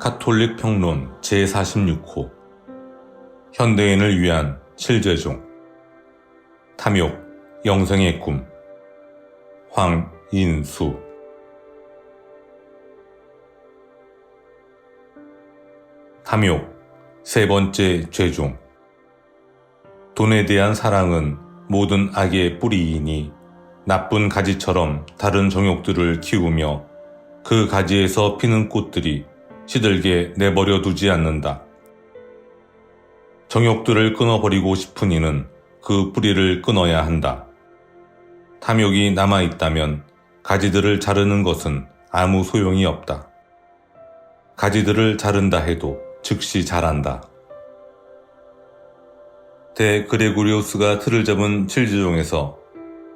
가톨릭 평론 제46호 현대인을 위한 실제종 탐욕 영생의 꿈 황인수 탐욕 세 번째 죄종 돈에 대한 사랑은 모든 악의 뿌리이니 나쁜 가지처럼 다른 정욕들을 키우며 그 가지에서 피는 꽃들이 시들게 내버려 두지 않는다. 정욕들을 끊어버리고 싶은 이는 그 뿌리를 끊어야 한다. 탐욕이 남아있다면 가지들을 자르는 것은 아무 소용이 없다. 가지들을 자른다 해도 즉시 자란다. 대 그레고리오스가 틀을 잡은 칠지종에서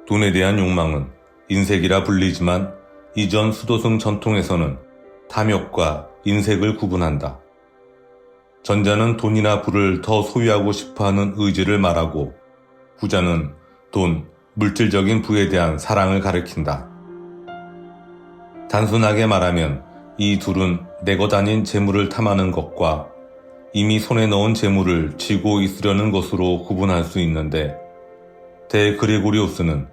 돈에 대한 욕망은 인색이라 불리지만 이전 수도승 전통에서는 탐욕과 인색을 구분한다. 전자는 돈이나 부를 더 소유하고 싶어하는 의지를 말하고 후자는 돈, 물질적인 부에 대한 사랑을 가리킨다. 단순하게 말하면 이 둘은 내거 다닌 재물을 탐하는 것과 이미 손에 넣은 재물을 쥐고 있으려는 것으로 구분할 수 있는데 대 그레고리오스는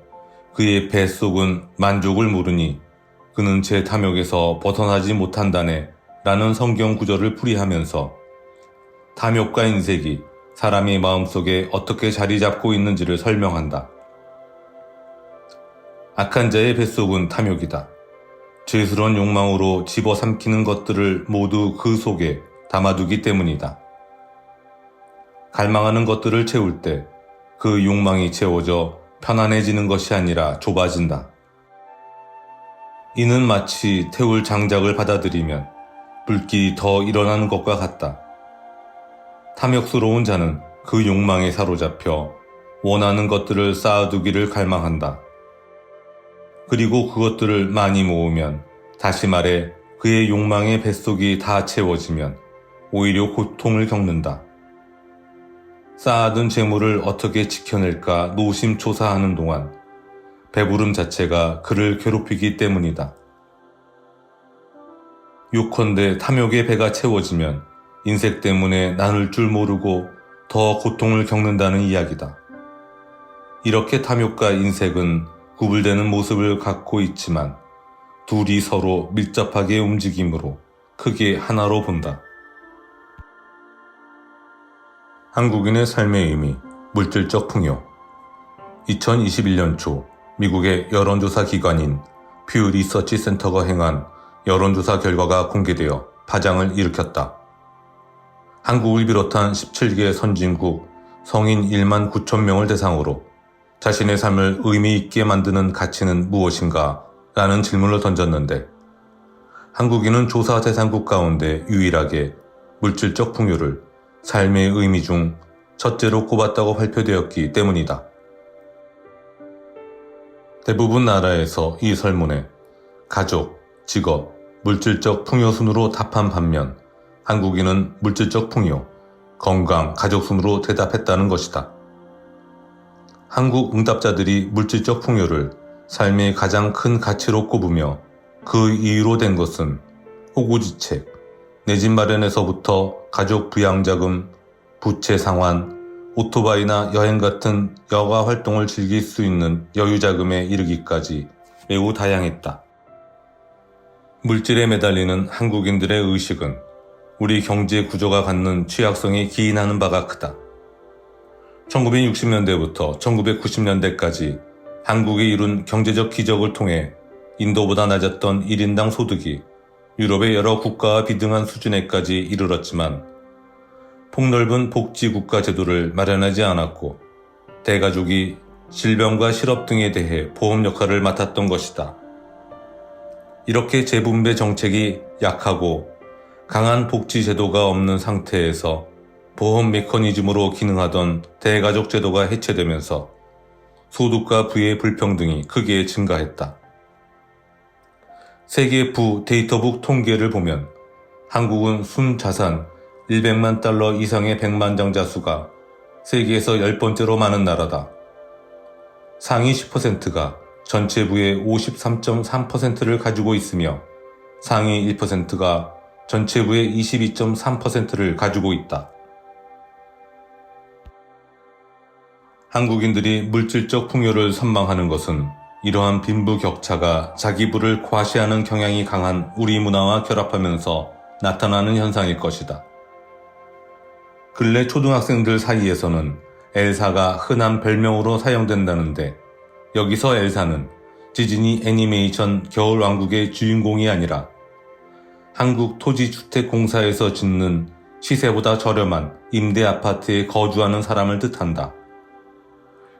그의 뱃속은 만족을 모르니 그는 제 탐욕에서 벗어나지 못한다네 라는 성경 구절을 풀이하면서 탐욕과 인색이 사람의 마음속에 어떻게 자리 잡고 있는지를 설명한다. 악한 자의 뱃속은 탐욕이다. 죄스러운 욕망으로 집어삼키는 것들을 모두 그 속에 담아두기 때문이다. 갈망하는 것들을 채울 때 그 욕망이 채워져 편안해지는 것이 아니라 좁아진다. 이는 마치 태울 장작을 받아들이면 불길이 더 일어나는 것과 같다. 탐욕스러운 자는 그 욕망에 사로잡혀 원하는 것들을 쌓아두기를 갈망한다. 그리고 그것들을 많이 모으면, 다시 말해 그의 욕망의 뱃속이 다 채워지면 오히려 고통을 겪는다. 쌓아둔 재물을 어떻게 지켜낼까 노심초사하는 동안 배부름 자체가 그를 괴롭히기 때문이다. 요컨대 탐욕의 배가 채워지면 인색 때문에 나눌 줄 모르고 더 고통을 겪는다는 이야기다. 이렇게 탐욕과 인색은 구분되는 모습을 갖고 있지만 둘이 서로 밀접하게 움직이므로 크게 하나로 본다. 한국인의 삶의 의미, 물질적 풍요. 2021년 초 미국의 여론조사 기관인 퓨 리서치 센터가 행한 여론조사 결과가 공개되어 파장을 일으켰다. 한국을 비롯한 17개 선진국 성인 1만 9천 명을 대상으로 자신의 삶을 의미 있게 만드는 가치는 무엇인가? 라는 질문을 던졌는데 한국인은 조사 대상국 가운데 유일하게 물질적 풍요를 삶의 의미 중 첫째로 꼽았다고 발표되었기 때문이다. 대부분 나라에서 이 설문에 가족, 직업, 물질적 풍요 순으로 답한 반면 한국인은 물질적 풍요, 건강, 가족 순으로 대답했다는 것이다. 한국 응답자들이 물질적 풍요를 삶의 가장 큰 가치로 꼽으며 그 이유로 된 것은 호구지책, 내 집 마련에서부터 가족 부양자금, 부채 상환, 오토바이나 여행 같은 여가 활동을 즐길 수 있는 여유자금에 이르기까지 매우 다양했다. 물질에 매달리는 한국인들의 의식은 우리 경제 구조가 갖는 취약성에 기인하는 바가 크다. 1960년대부터 1990년대까지 한국이 이룬 경제적 기적을 통해 인도보다 낮았던 1인당 소득이 유럽의 여러 국가와 비등한 수준에까지 이르렀지만 폭넓은 복지국가 제도를 마련하지 않았고 대가족이 질병과 실업 등에 대해 보험 역할을 맡았던 것이다. 이렇게 재분배 정책이 약하고 강한 복지 제도가 없는 상태에서 보험 메커니즘으로 기능하던 대가족 제도가 해체되면서 소득과 부의 불평등이 크게 증가했다. 세계 부 데이터북 통계를 보면 한국은 순자산 100만 달러 이상의 백만장자 수가 세계에서 10번째로 많은 나라다. 상위 10%가 전체 부의 53.3%를 가지고 있으며 상위 1%가 전체 부의 22.3%를 가지고 있다. 한국인들이 물질적 풍요를 선망하는 것은 이러한 빈부격차가 자기 부를 과시하는 경향이 강한 우리 문화와 결합하면서 나타나는 현상일 것이다. 근래 초등학생들 사이에서는 엘사가 흔한 별명으로 사용된다는데, 여기서 엘사는 디즈니 애니메이션 겨울왕국의 주인공이 아니라 한국토지주택공사에서 짓는 시세보다 저렴한 임대 아파트에 거주하는 사람을 뜻한다.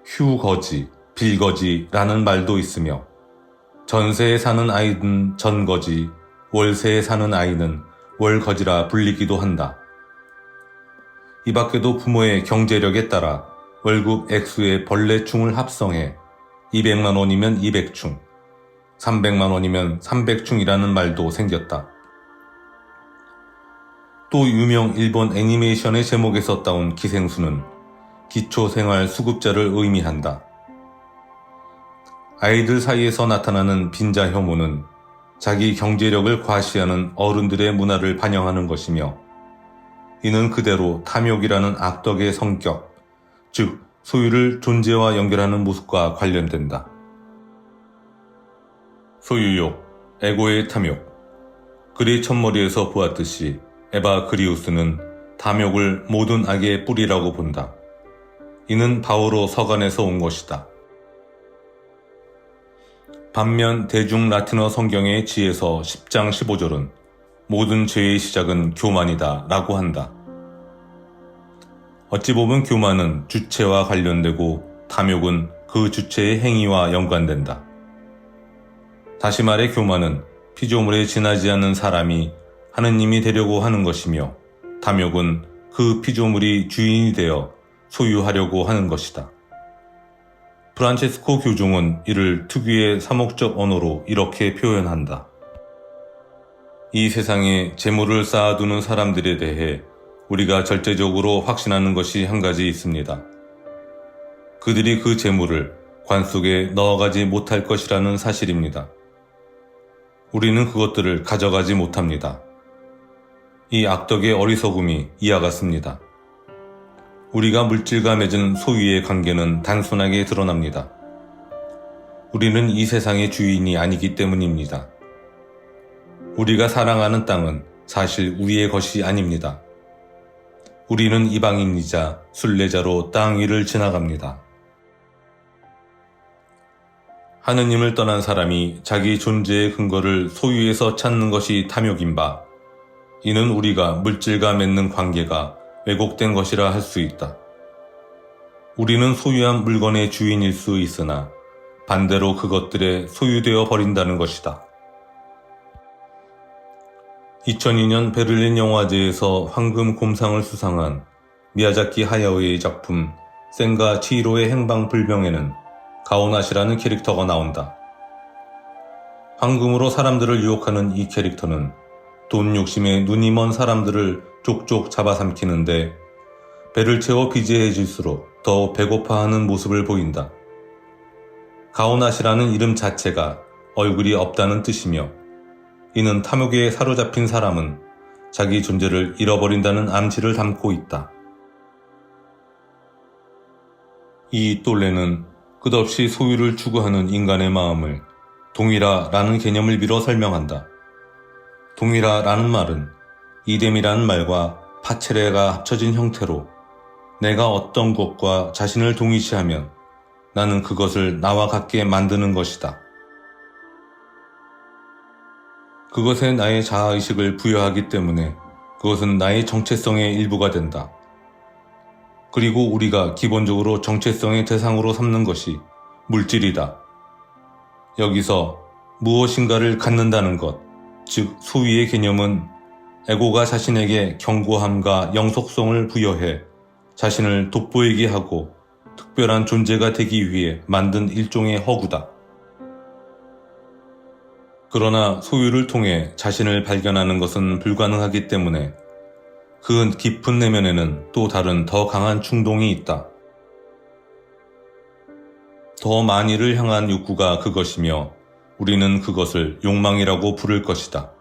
휴거지, 빌거지라는 말도 있으며, 전세에 사는 아이는 전거지, 월세에 사는 아이는 월거지라 불리기도 한다. 이 밖에도 부모의 경제력에 따라 월급 액수의 벌레충을 합성해 200만 원이면 200충, 300만 원이면 300충이라는 말도 생겼다. 또 유명 일본 애니메이션의 제목에서 따온 기생수는 기초생활수급자를 의미한다. 아이들 사이에서 나타나는 빈자 혐오는 자기 경제력을 과시하는 어른들의 문화를 반영하는 것이며, 이는 그대로 탐욕이라는 악덕의 성격, 즉 소유를 존재와 연결하는 모습과 관련된다. 소유욕, 에고의 탐욕. 그리 첫머리에서 보았듯이 에바 그리우스는 탐욕을 모든 악의 뿌리라고 본다. 이는 바오로 서간에서 온 것이다. 반면 대중 라틴어 성경의 지에서 10장 15절은 모든 죄의 시작은 교만이다 라고 한다. 어찌 보면 교만은 주체와 관련되고 탐욕은 그 주체의 행위와 연관된다. 다시 말해 교만은 피조물에 지나지 않는 사람이 하느님이 되려고 하는 것이며, 탐욕은 그 피조물이 주인이 되어 소유하려고 하는 것이다. 프란체스코 교종은 이를 특유의 사목적 언어로 이렇게 표현한다. 이 세상에 재물을 쌓아두는 사람들에 대해 우리가 절대적으로 확신하는 것이 한 가지 있습니다. 그들이 그 재물을 관 속에 넣어가지 못할 것이라는 사실입니다. 우리는 그것들을 가져가지 못합니다. 이 악덕의 어리석음이 이와 같습니다. 우리가 물질과 맺은 소유의 관계는 단순하게 드러납니다. 우리는 이 세상의 주인이 아니기 때문입니다. 우리가 사랑하는 땅은 사실 우리의 것이 아닙니다. 우리는 이방인이자 순례자로 땅 위를 지나갑니다. 하느님을 떠난 사람이 자기 존재의 근거를 소유에서 찾는 것이 탐욕인 바, 이는 우리가 물질과 맺는 관계가 왜곡된 것이라 할 수 있다. 우리는 소유한 물건의 주인일 수 있으나 반대로 그것들에 소유되어 버린다는 것이다. 2002년 베를린 영화제에서 황금 곰상을 수상한 미야자키 하야오의 작품 센가 치히로의 행방불명에는 가오나시라는 캐릭터가 나온다. 황금으로 사람들을 유혹하는 이 캐릭터는 돈 욕심에 눈이 먼 사람들을 족족 잡아삼키는데, 배를 채워 비제해질수록 더 배고파하는 모습을 보인다. 가오나시라는 이름 자체가 얼굴이 없다는 뜻이며, 이는 탐욕에 사로잡힌 사람은 자기 존재를 잃어버린다는 암시를 담고 있다. 이 똘레는 끝없이 소유를 추구하는 인간의 마음을 동일화라는 개념을 빌어 설명한다. 동일화라는 말은 이뎀이라는 말과 파체레가 합쳐진 형태로, 내가 어떤 것과 자신을 동일시하면 나는 그것을 나와 같게 만드는 것이다. 그것에 나의 자아의식을 부여하기 때문에 그것은 나의 정체성의 일부가 된다. 그리고 우리가 기본적으로 정체성의 대상으로 삼는 것이 물질이다. 여기서 무엇인가를 갖는다는 것, 즉 소유의 개념은 에고가 자신에게 견고함과 영속성을 부여해 자신을 돋보이게 하고 특별한 존재가 되기 위해 만든 일종의 허구다. 그러나 소유를 통해 자신을 발견하는 것은 불가능하기 때문에 그 깊은 내면에는 또 다른 더 강한 충동이 있다. 더 많이를 향한 욕구가 그것이며, 우리는 그것을 욕망이라고 부를 것이다.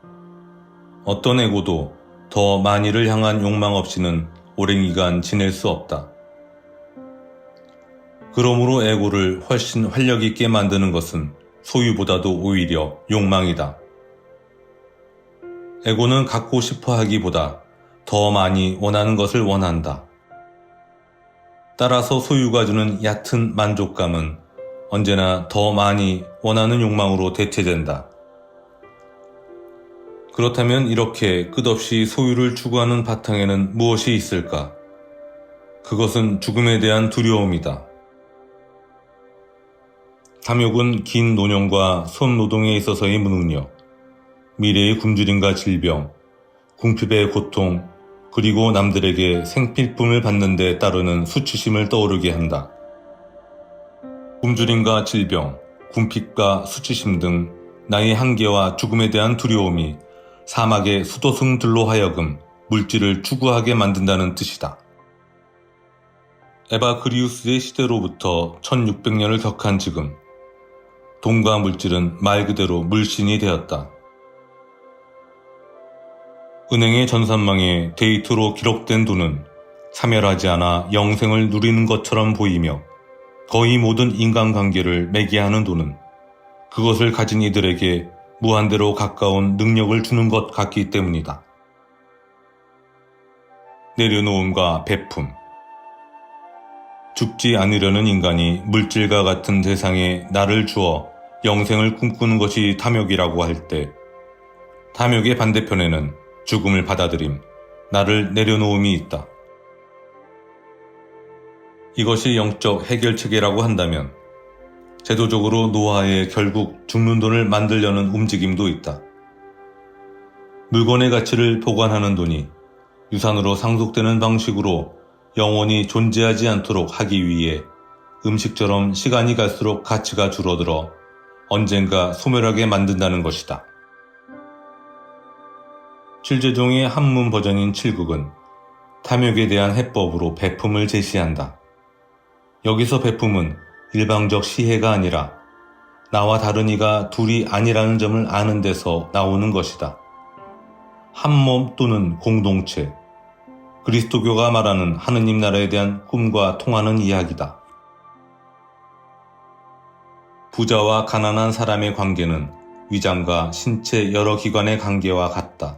어떤 애고도 더 많이를 향한 욕망 없이는 오랜 기간 지낼 수 없다. 그러므로 애고를 훨씬 활력 있게 만드는 것은 소유보다도 오히려 욕망이다. 애고는 갖고 싶어 하기보다 더 많이 원하는 것을 원한다. 따라서 소유가 주는 얕은 만족감은 언제나 더 많이 원하는 욕망으로 대체된다. 그렇다면 이렇게 끝없이 소유를 추구하는 바탕에는 무엇이 있을까? 그것은 죽음에 대한 두려움이다. 탐욕은 긴 노년과 손노동에 있어서의 무능력, 미래의 굶주림과 질병, 궁핍의 고통, 그리고 남들에게 생필품을 받는 데 따르는 수치심을 떠오르게 한다. 굶주림과 질병, 궁핍과 수치심 등 나의 한계와 죽음에 대한 두려움이 사막의 수도승들로 하여금 물질을 추구하게 만든다는 뜻이다. 에바 그리우스의 시대로부터 1600년을 격한 지금, 돈과 물질은 말 그대로 물신이 되었다. 은행의 전산망에 데이터로 기록된 돈은 사멸하지 않아 영생을 누리는 것처럼 보이며 거의 모든 인간관계를 매개하는 돈은 그것을 가진 이들에게 무한대로 가까운 능력을 주는 것 같기 때문이다. 내려놓음과 베품. 죽지 않으려는 인간이 물질과 같은 세상에 나를 주어 영생을 꿈꾸는 것이 탐욕이라고 할 때, 탐욕의 반대편에는 죽음을 받아들임, 나를 내려놓음이 있다. 이것이 영적 해결체계라고 한다면 제도적으로 노화에 결국 죽는 돈을 만들려는 움직임도 있다. 물건의 가치를 보관하는 돈이 유산으로 상속되는 방식으로 영원히 존재하지 않도록 하기 위해 음식처럼 시간이 갈수록 가치가 줄어들어 언젠가 소멸하게 만든다는 것이다. 칠제종의 한문 버전인 칠국은 탐욕에 대한 해법으로 베품을 제시한다. 여기서 베품은 일방적 시해가 아니라 나와 다른 이가 둘이 아니라는 점을 아는 데서 나오는 것이다. 한 몸 또는 공동체, 그리스도교가 말하는 하느님 나라에 대한 꿈과 통하는 이야기다. 부자와 가난한 사람의 관계는 위장과 신체 여러 기관의 관계와 같다.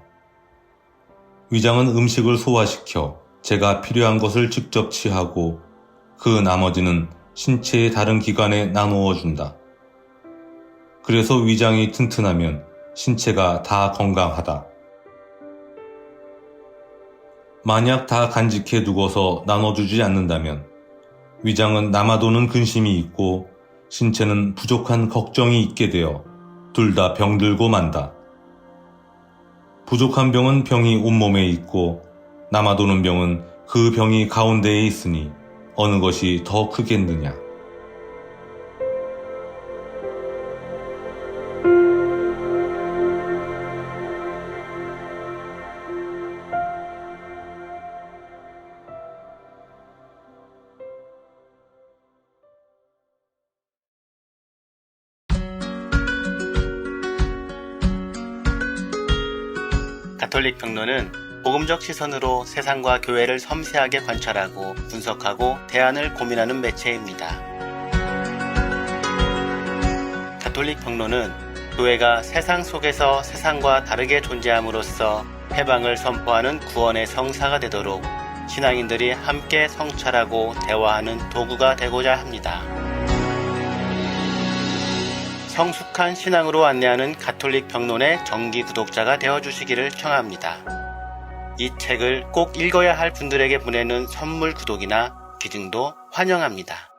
위장은 음식을 소화시켜 제가 필요한 것을 직접 취하고 그 나머지는 신체의 다른 기관에 나누어 준다. 그래서 위장이 튼튼하면 신체가 다 건강하다. 만약 다 간직해 두고서 나눠주지 않는다면 위장은 남아도는 근심이 있고 신체는 부족한 걱정이 있게 되어 둘 다 병들고 만다. 부족한 병은 병이 온몸에 있고 남아도는 병은 그 병이 가운데에 있으니 어느 것이 더 크겠느냐. 가톨릭 평론은 복음적 시선으로 세상과 교회를 섬세하게 관찰하고 분석하고 대안을 고민하는 매체입니다. 가톨릭 평론은 교회가 세상 속에서 세상과 다르게 존재함으로써 해방을 선포하는 구원의 성사가 되도록 신앙인들이 함께 성찰하고 대화하는 도구가 되고자 합니다. 성숙한 신앙으로 안내하는 가톨릭 평론의 정기 구독자가 되어주시기를 청합니다. 이 책을 꼭 읽어야 할 분들에게 보내는 선물 구독이나 기증도 환영합니다.